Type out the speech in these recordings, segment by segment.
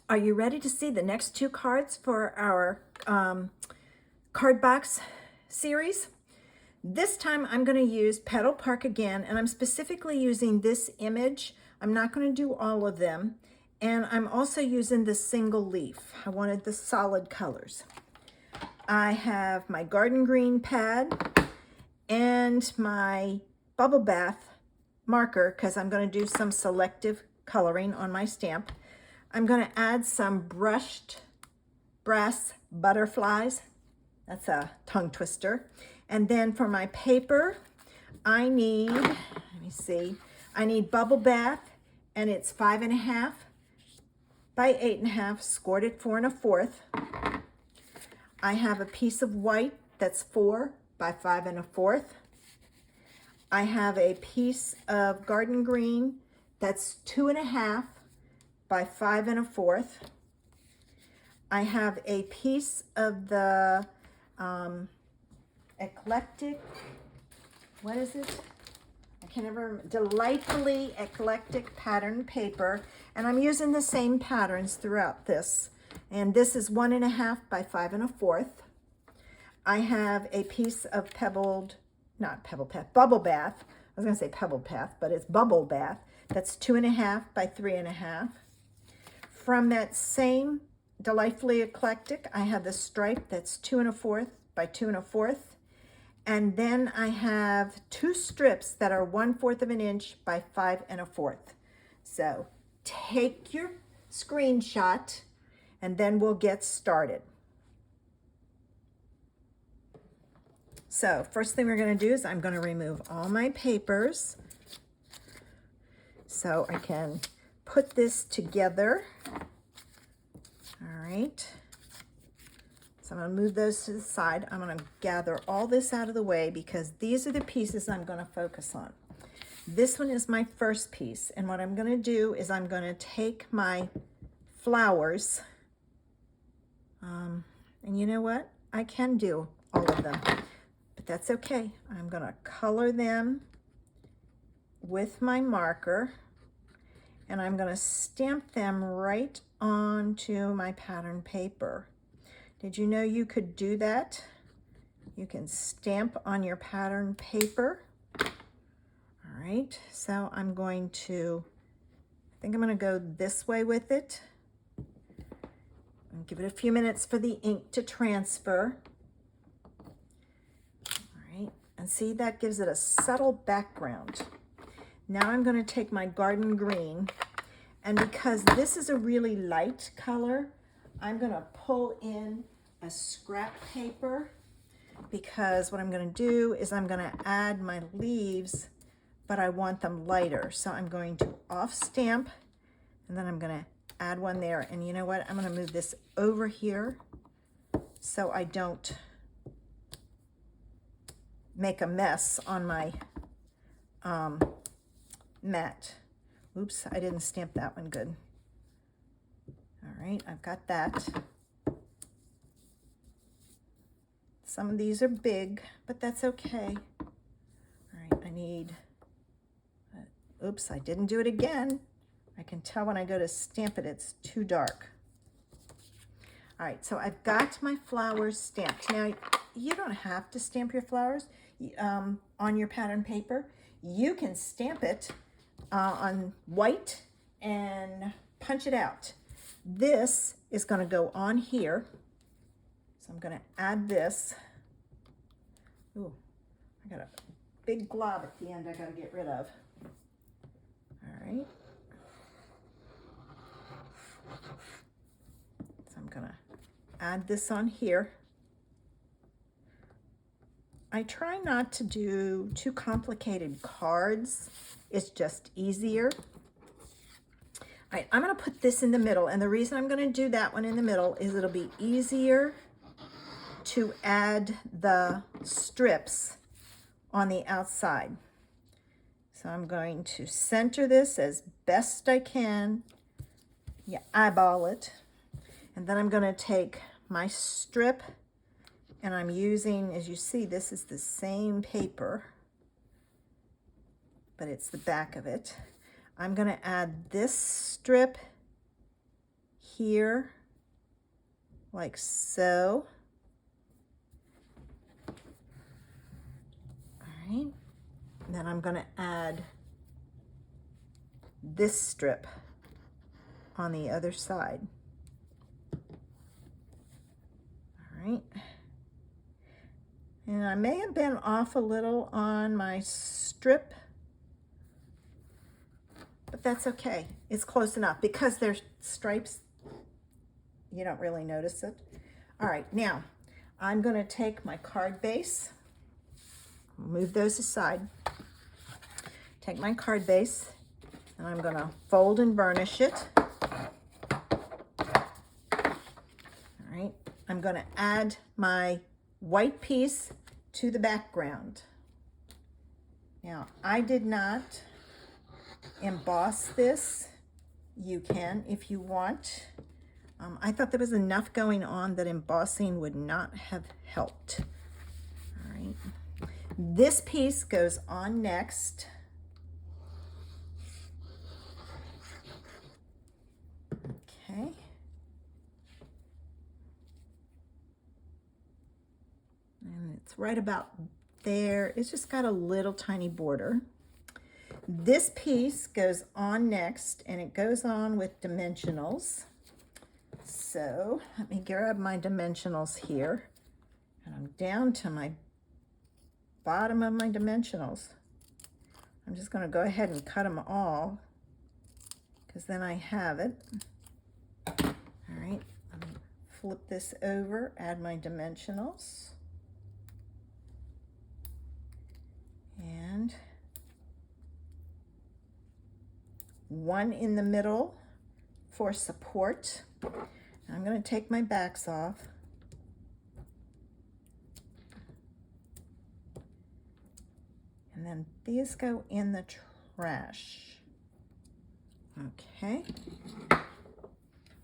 Are you ready to see the next two cards for our card box series? This time I'm going to use Petal Park again, and I'm specifically using this image. I'm not going to do all of them. And I'm also using the single leaf. I wanted the solid colors. I have my garden green pad and my bubble bath marker because I'm going to do some selective coloring on my stamp. I'm going to add some brushed brass butterflies. That's a tongue twister. And then for my paper, I need, I need bubble bath, and it's 5.5 by 8.5, scored at 4 1/4. I have a piece of white that's 4 by 5 1/4. I have a piece of garden green that's 2.5 by 5 1/4. I have a piece of the Eclectic, what is it? I can't ever remember. Delightfully Eclectic pattern paper, and I'm using the same patterns throughout this. And this is 1.5 by 5 1/4. I have a piece of bubble bath. I was going to say pebble bath, but it's bubble bath. That's 2.5 by 3.5. From that same Delightfully Eclectic, I have the stripe that's 2 1/4 by 2 1/4. And then I have two strips that are 1/4 of an inch by 5 1/4. So take your screenshot and then we'll get started. So first thing we're going to do is I'm going to remove all my papers so I can put this together. All right. So I'm going to move those to the side. I'm going to gather all this out of the way because these are the pieces I'm going to focus on. This one is my first piece, and what I'm going to do is I'm going to take my flowers, and you know what? I can do all of them, but that's okay. I'm going to color them with my marker, and I'm going to stamp them right onto my pattern paper. Did you know you could do that? You can stamp on your pattern paper. All right, so I'm going to, I think I'm going to go this way with it. And give it a few minutes for the ink to transfer. All right, and see, that gives it a subtle background. Now I'm going to take my garden green, and because this is a really light color, I'm going to pull in a scrap paper because what I'm going to do is I'm going to add my leaves, but I want them lighter. So I'm going to off stamp, and then I'm going to add one there. And you know what? I'm going to move this over here so I don't make a mess on my mat. Oops, I didn't stamp that one good. All right, I've got that. Some of these are big, but that's okay. All right, I need, oops, I didn't do it again. I can tell when I go to stamp it, it's too dark. All right, so I've got my flowers stamped. Now, you don't have to stamp your flowers on your pattern paper. You can stamp it on white and punch it out. This is going to go on here. So I'm going to add this. Ooh, I got a big glob at the end I got to get rid of. All right. So I'm going to add this on here. I try not to do too complicated cards. It's just easier. All right, I'm going to put this in the middle, and the reason I'm going to do that one in the middle is it'll be easier to add the strips on the outside. So I'm going to center this as best I can. You eyeball it. And then I'm going to take my strip, and I'm using, as you see, this is the same paper, but it's the back of it. I'm going to add this strip here, like so. All right, and then I'm gonna add this strip on the other side. All right. And I may have been off a little on my strip, but that's okay. It's close enough because there's stripes. You don't really notice it. All right, now I'm gonna take my card base, move those aside, take my card base, and I'm gonna fold and burnish it. All right, I'm gonna add my white piece to the background. Now, I did not emboss this. You can if you want. I thought there was enough going on that embossing would not have helped. All right, this piece goes on next. Okay. And it's right about there. It's just got a little tiny border. This piece goes on next, and it goes on with dimensionals. So let me grab my dimensionals here, and I'm down to my bottom of my dimensionals. I'm just going to go ahead and cut them all, because then I have it. All right, I'm going to flip this over, add my dimensionals, and one in the middle for support. I'm going to take my backs off. And then these go in the trash. Okay.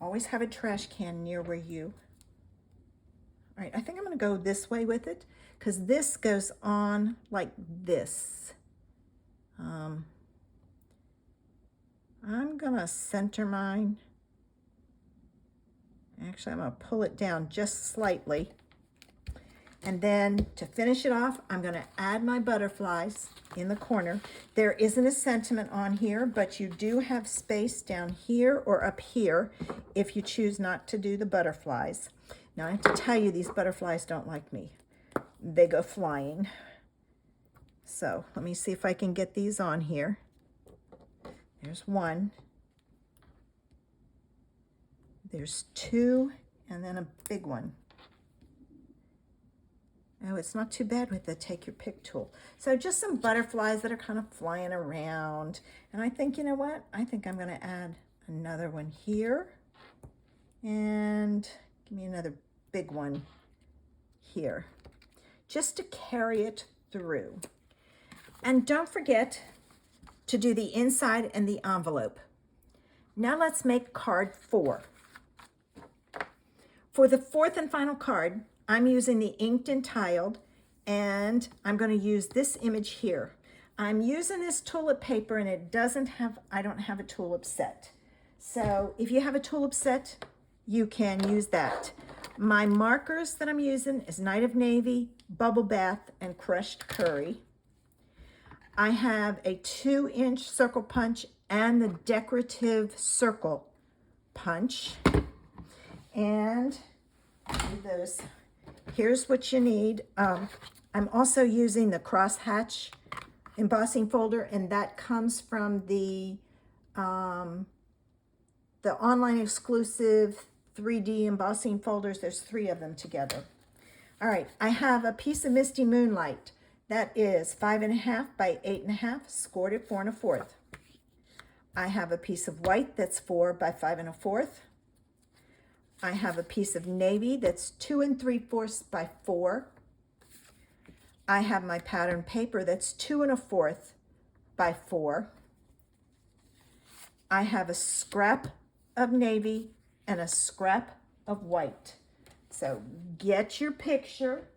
Always have a trash can near where you. All right, I think I'm going to go this way with it because this goes on like this. I'm going to center mine. Actually, I'm going to pull it down just slightly. And then to finish it off, I'm going to add my butterflies in the corner. There isn't a sentiment on here, but you do have space down here or up here if you choose not to do the butterflies. Now, I have to tell you, these butterflies don't like me. They go flying. So let me see if I can get these on here. There's one. There's two, and then a big one. Oh, it's not too bad with the take your pick tool. So just some butterflies that are kind of flying around. And I think, you know what? I think I'm going to add another one here. And give me another big one here. Just to carry it through. And don't forget to do the inside and the envelope. Now let's make card 4. For the fourth and final card, I'm using the inked and tiled, and I'm going to use this image here. I'm using this tulip paper, and it doesn't have, I don't have a tulip set. So if you have a tulip set, you can use that. My markers that I'm using is Night of Navy, Bubble Bath, and Crushed Curry. I have a 2-inch circle punch and the decorative circle punch. And those, here's what you need. I'm also using the crosshatch embossing folder, and that comes from the online exclusive 3D embossing folders. There's 3 of them together. All right, I have a piece of Misty Moonlight that is 5.5 by 8.5, scored at 4 1/4. I have a piece of white that's 4 by 5 1/4. I have a piece of navy that's 2 3/4 by 4. I have my pattern paper that's 2 1/4 by 4. I have a scrap of navy and a scrap of white. So get your picture.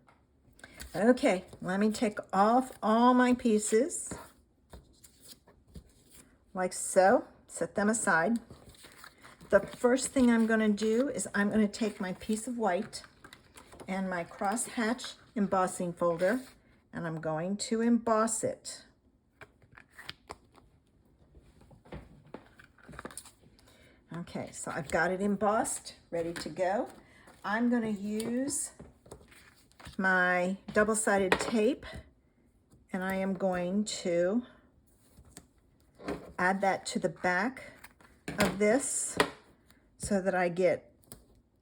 Okay, let me take off all my pieces like so. Set them aside. the first thing I'm going to do is I'm going to take my piece of white and my crosshatch embossing folder, and I'm going to emboss it. Okay, so I've got it embossed, ready to go. I'm going to use my double-sided tape, and I am going to add that to the back of this so that I get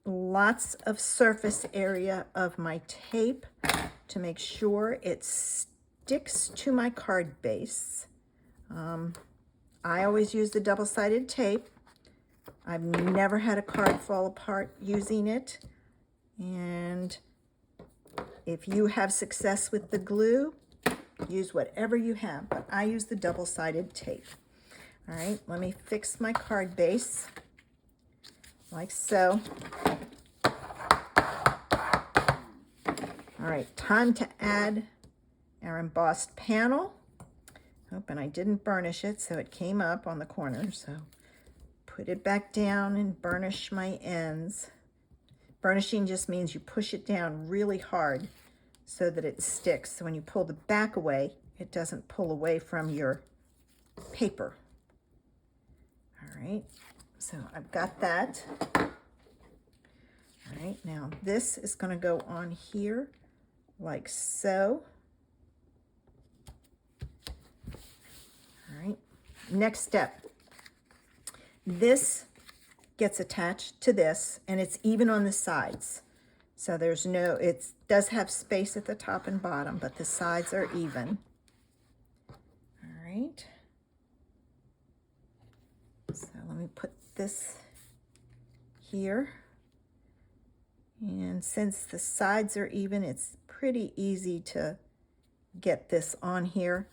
lots of surface area of my tape to make sure it sticks to my card base. I always use the double-sided tape. I've never had a card fall apart using it. And if you have success with the glue, use whatever you have, but I use the double-sided tape. All right, let me fix my card base like so. All right, time to add our embossed panel. Oh, and I didn't burnish it, so it came up on the corner. So put it back down and burnish my ends. Burnishing just means you push it down really hard so that it sticks. So when you pull the back away, it doesn't pull away from your paper. All right, so I've got that. All right, now this is going to go on here like so. All right, next step. This gets attached to this, and it's even on the sides. So there's no, it does have space at the top and bottom, but the sides are even. All right. So let me put this here. And since the sides are even, it's pretty easy to get this on here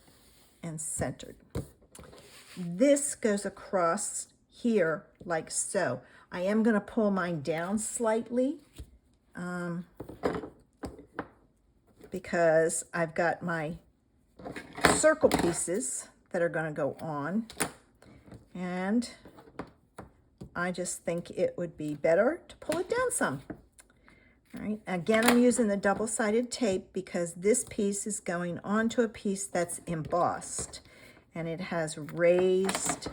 and centered. This goes across here like so. I am going to pull mine down slightly because I've got my circle pieces that are going to go on, and I just think it would be better to pull it down some. All right, again, I'm using the double-sided tape because this piece is going onto a piece that's embossed, and it has raised,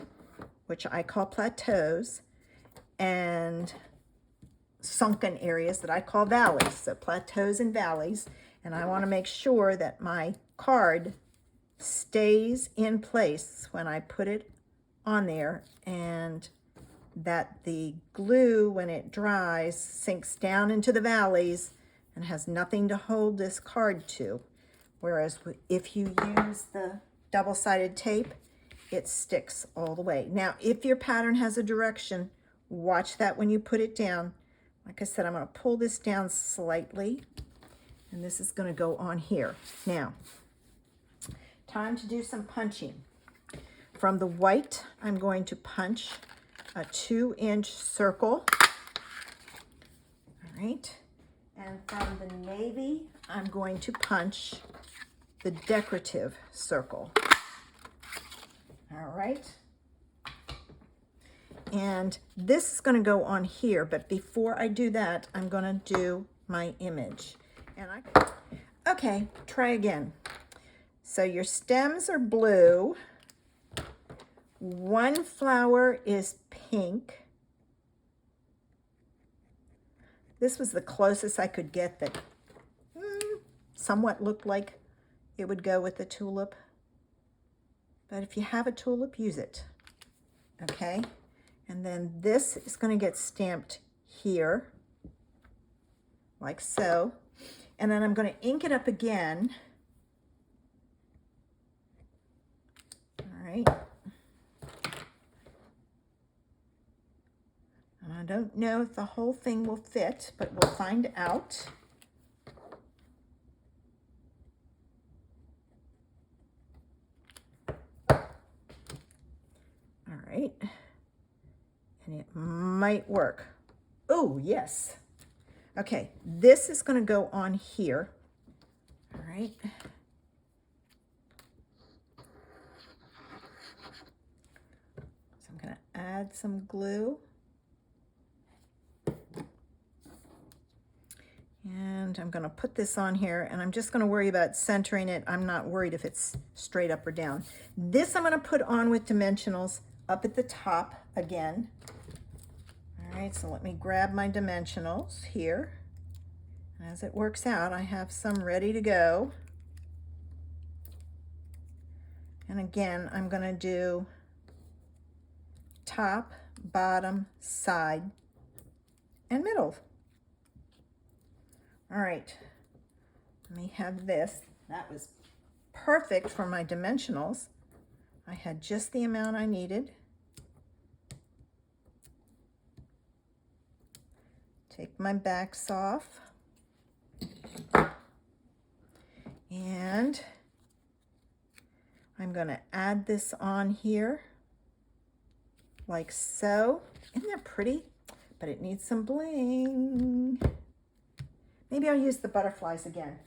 which I call plateaus, and sunken areas that I call valleys. So plateaus and valleys, and I want to make sure that my card stays in place when I put it on there, and that the glue, when it dries, sinks down into the valleys and has nothing to hold this card to. Whereas if you use the double-sided tape, it sticks all the way. Now, if your pattern has a direction, watch that when you put it down. Like I said, I'm going to pull this down slightly, and this is going to go on here. Now, time to do some punching. From the white, I'm going to punch a 2-inch circle. All right. And from the navy, I'm going to punch the decorative circle. All right. And this is going to go on here, but before I do that, I'm going to do my image. Okay, try again. So your stems are blue. One flower is pink. This was the closest I could get that somewhat looked like it would go with the tulip. But if you have a tulip, use it. Okay? And then this is going to get stamped here, like so. And then I'm going to ink it up again. All right. And I don't know if the whole thing will fit, but we'll find out. All right. And it might work. Oh, yes. Okay, this is going to go on here. All right. So I'm going to add some glue. And I'm going to put this on here, and I'm just going to worry about centering it. I'm not worried if it's straight up or down. This I'm going to put on with dimensionals up at the top again. All right, so let me grab my dimensionals here. As it works out, I have some ready to go. And again, I'm going to do top, bottom, side, and middle. All right, let me have this. That was perfect for my dimensionals. I had just the amount I needed. Take my backs off. And I'm going to add this on here like so. Isn't that pretty? But it needs some bling. Maybe I'll use the butterflies again.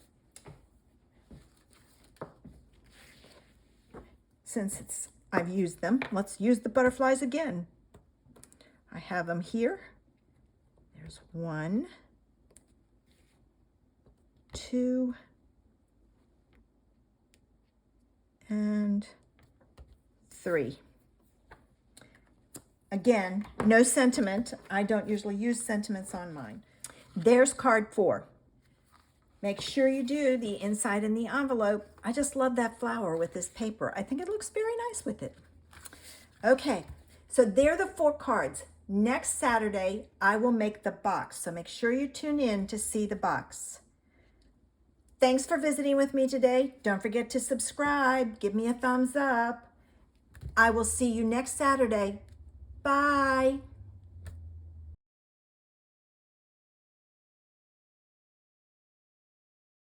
Since I've used them, let's use the butterflies again. I have them here. There's 1, 2, and 3. Again, no sentiment. I don't usually use sentiments on mine. There's card 4. Make sure you do the inside in the envelope. I just love that flower with this paper. I think it looks very nice with it. Okay, so there are the 4 cards. Next Saturday, I will make the box. So make sure you tune in to see the box. Thanks for visiting with me today. Don't forget to subscribe. Give me a thumbs up. I will see you next Saturday. Bye.